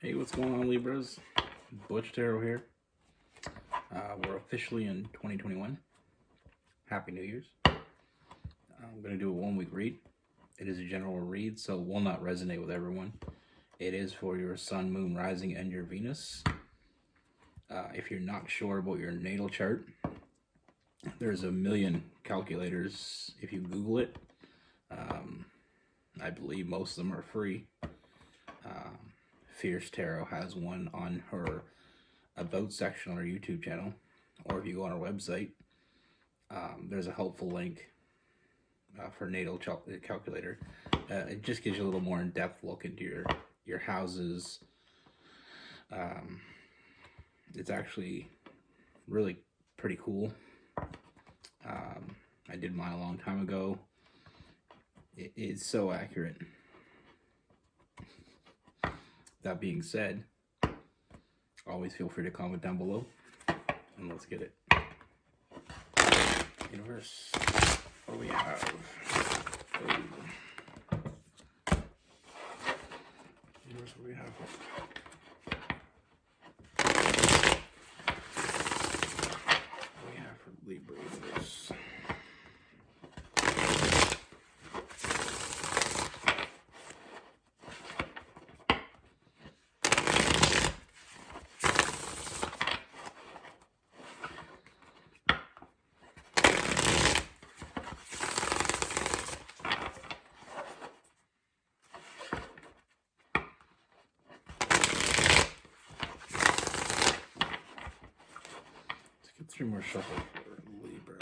Hey, what's going on, Libras? Butch Tarot here. We're officially in 2021. Happy New Year's. I'm going to do a 1-week read. It is a general read, so it will not resonate with everyone. It is for your Sun, Moon, Rising, and your Venus. If you're not sure about your natal chart, there's a million calculators if you Google it. I believe most of them are free. Fierce Tarot has one on her About section on her YouTube channel, or if you go on her website, there's a helpful link for natal calculator. It just gives you a little more in-depth look into your houses. It's actually really pretty cool. I did mine a long time ago. It is so accurate. That being said, always feel free to comment down below, and let's get it. Universe, what do we have? Universe, what do we have? What do we have for Libra Universe? Three more shuffle for Libra.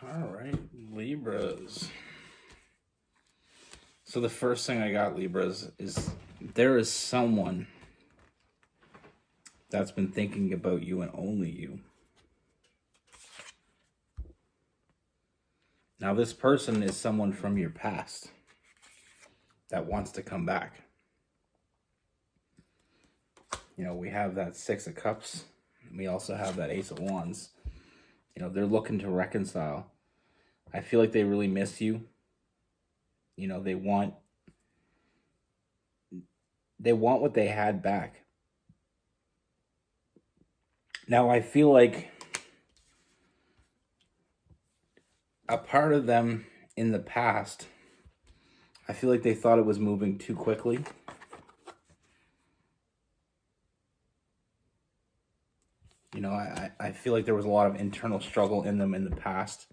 All right, Libras. So the first thing I got, Libras, is there is someone that's been thinking about you and only you. Now, this person is someone from your past that wants to come back. You know, we have that Six of Cups, and we also have that Ace of Wands. You know, they're looking to reconcile. I feel like they really miss you. You know, they want what they had back. Now, I feel like a part of them in the past, I feel like they thought it was moving too quickly. You know, I feel like there was a lot of internal struggle in them in the past,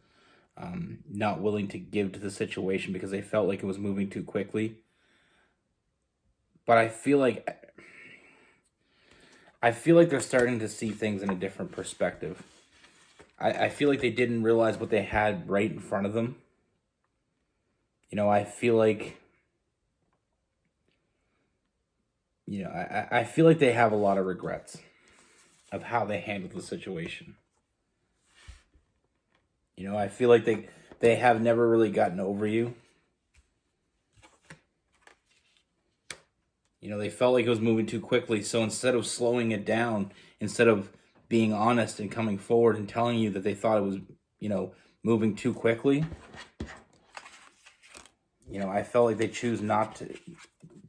not willing to give to the situation because they felt like it was moving too quickly. But I feel like they're starting to see things in a different perspective. I feel like they didn't realize what they had right in front of them. You know, I feel like, you know, I feel like they have a lot of regrets of how they handled the situation. You know, I feel like they have never really gotten over you. You know, they felt like it was moving too quickly. So instead of slowing it down, instead of being honest and coming forward and telling you that they thought it was, you know, moving too quickly, you know, I felt like they choose not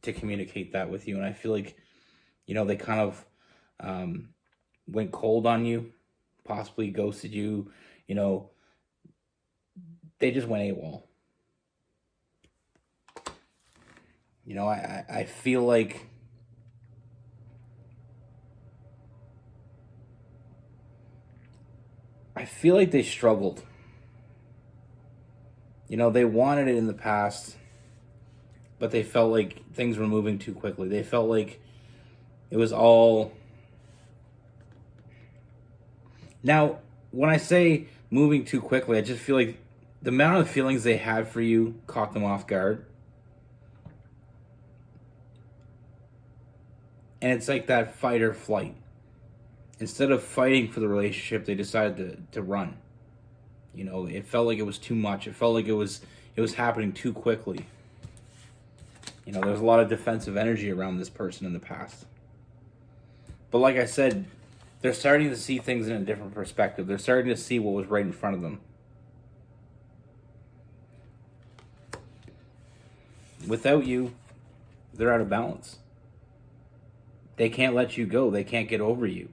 to communicate that with you. And I feel like, you know, they kind of went cold on you, possibly ghosted you, you know, they just went AWOL. You know, I feel like they struggled. You know, they wanted it in the past, but they felt like things were moving too quickly. They felt like it was all... Now, when I say moving too quickly, I just feel like the amount of feelings they had for you caught them off guard. And it's like that fight or flight. Instead of fighting for the relationship, they decided to run. You know, it felt like it was too much. It felt like it was happening too quickly. You know, there's a lot of defensive energy around this person in the past. But like I said, they're starting to see things in a different perspective. They're starting to see what was right in front of them. Without you, they're out of balance. They can't let you go. They can't get over you.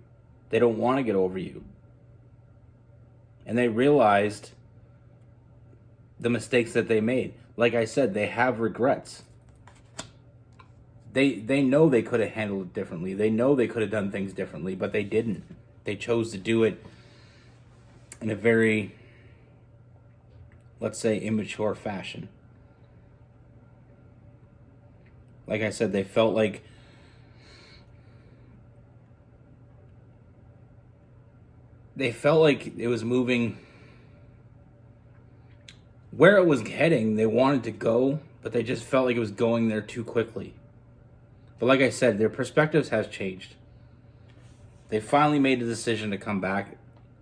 They don't want to get over you. And they realized the mistakes that they made. Like I said, they have regrets. They know they could have handled it differently. They know they could have done things differently, but they didn't. They chose to do it in a very, let's say, immature fashion. Like I said, they felt like it was moving where it was heading. They wanted to go, but they just felt like it was going there too quickly. But like I said, their perspectives has changed. They finally made the decision to come back.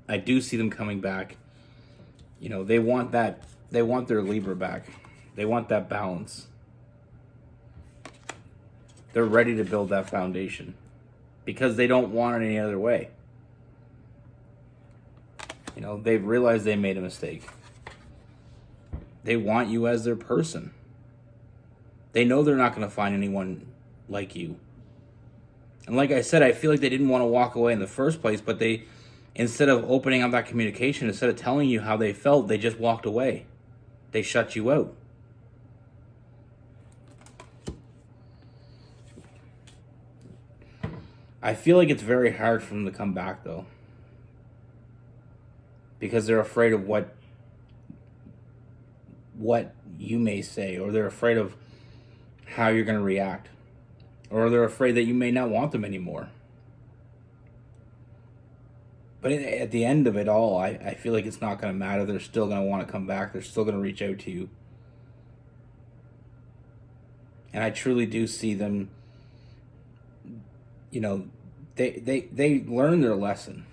I do see them coming back. You know, they want their LIBRA back. They want that balance. They're ready to build that foundation because they don't want it any other way. You know, they've realized they made a mistake. They want you as their person. They know they're not going to find anyone like you. And like I said, I feel like they didn't want to walk away in the first place, but they, instead of opening up that communication, instead of telling you how they felt, they just walked away. They shut you out. I feel like it's very hard for them to come back, though, because they're afraid of what you may say, or they're afraid of how you're going to react, or they're afraid that you may not want them anymore. But at the end of it all, I feel like it's not going to matter. They're still going to want to come back. They're still going to reach out to you. And I truly do see them, you know, they learn their lesson.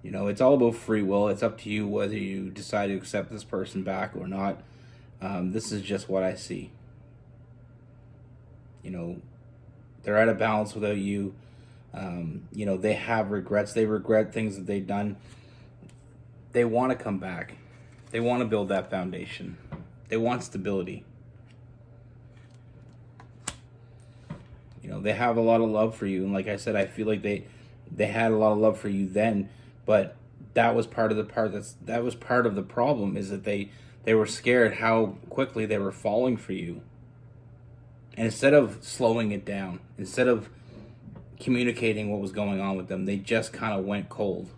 You know, it's all about free will. It's up to you whether you decide to accept this person back or not. This is just what I see. You know, they're out of balance without you. You know, they have regrets. They regret things that they've done. They want to come back. They want to build that foundation. They want stability. You know, they have a lot of love for you. And like I said, I feel like they had a lot of love for you then. But that was part of the problem, is that they were scared how quickly they were falling for you. And instead of slowing it down, instead of communicating what was going on with them, they just kind of went cold.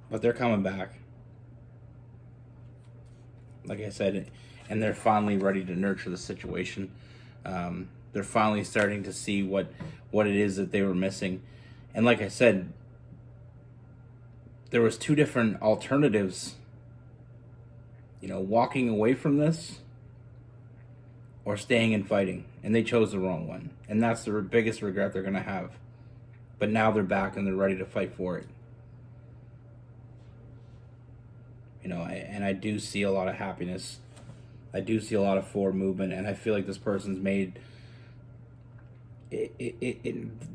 But they're coming back. Like I said, and they're finally ready to nurture the situation. They're finally starting to see what it is that they were missing. And like I said, there was two different alternatives. You know, walking away from this or staying and fighting. And they chose the wrong one. And that's the biggest regret they're going to have. But now they're back and they're ready to fight for it. You know, and I do see a lot of happiness. I do see a lot of forward movement. And I feel like this person's made...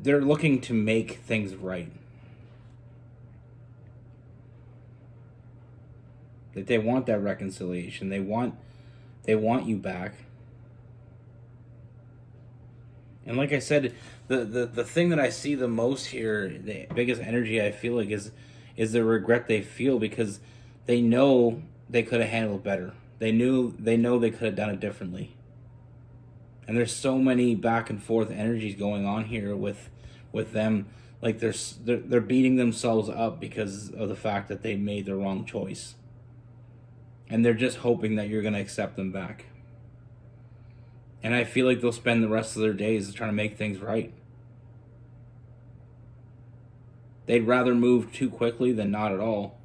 they're looking to make things right. That they want that reconciliation. They want you back. And like I said, the thing that I see the most here, the biggest energy I feel like is the regret they feel, because they know they could have handled better. They know they could have done it differently. And there's so many back and forth energies going on here with them. Like they're beating themselves up because of the fact that they made the wrong choice. And they're just hoping that you're going to accept them back. And I feel like they'll spend the rest of their days trying to make things right. They'd rather move too quickly than not at all.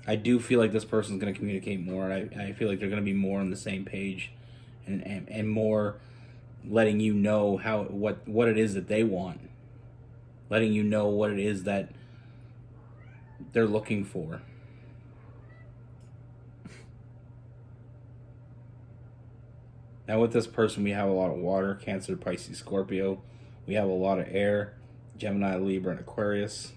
I do feel like this person's going to communicate more. I feel like they're going to be more on the same page, and more letting you know what it is that they want, letting you know what it is that they're looking for. Now with this person, we have a lot of water: Cancer, Pisces, Scorpio. We have a lot of air: Gemini, Libra, and Aquarius.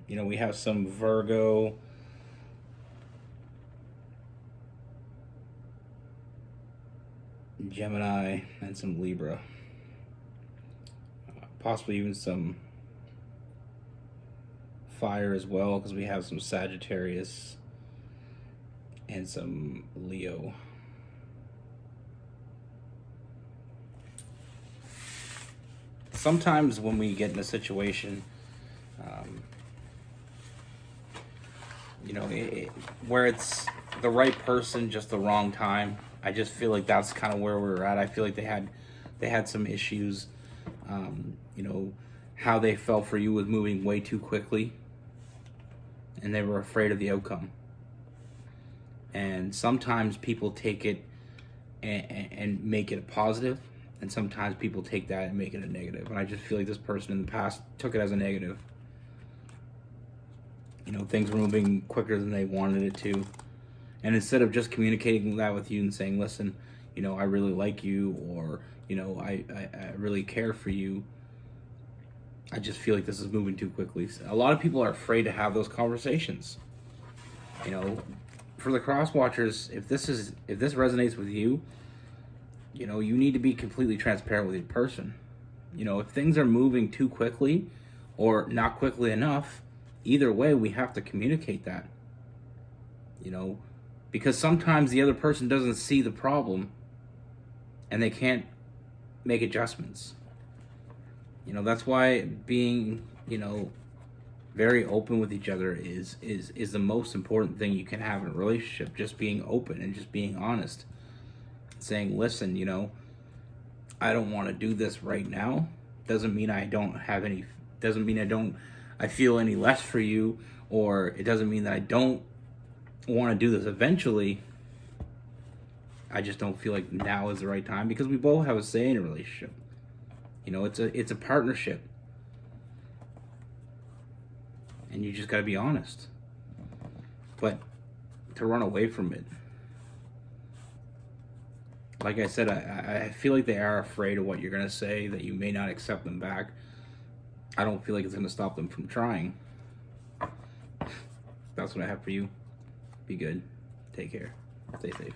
You know, we have some Virgo, Gemini, and some Libra. Possibly even some fire as well, because we have some Sagittarius and some Leo. Sometimes when we get in a situation, you know, where it's the right person, just the wrong time, I just feel like that's kind of where we're at. I feel like they had some issues. You know, how they felt for you was moving way too quickly, and they were afraid of the outcome. And sometimes people take it and make it a positive, and sometimes people take that and make it a negative. And I just feel like this person in the past took it as a negative. You know, things were moving quicker than they wanted it to. And instead of just communicating that with you and saying, listen, you know, I really like you, or, you know, I really care for you, I just feel like this is moving too quickly. A lot of people are afraid to have those conversations. You know, for the cross watchers, if this resonates with you, you know, you need to be completely transparent with your person. You know, if things are moving too quickly or not quickly enough, either way, we have to communicate that. You know, because sometimes the other person doesn't see the problem and they can't make adjustments. You know, that's why being, you know, very open with each other is the most important thing you can have in a relationship. Just being open and just being honest. Saying, listen, you know, I don't want to do this right now. Doesn't mean I feel any less for you, or it doesn't mean that I don't want to do this eventually. I just don't feel like now is the right time, because we both have a say in a relationship. You know, it's a partnership. And you just got to be honest. But to run away from it, like I said, I feel like they are afraid of what you're going to say, that you may not accept them back. I don't feel like it's going to stop them from trying. That's what I have for you. Be good. Take care. Stay safe.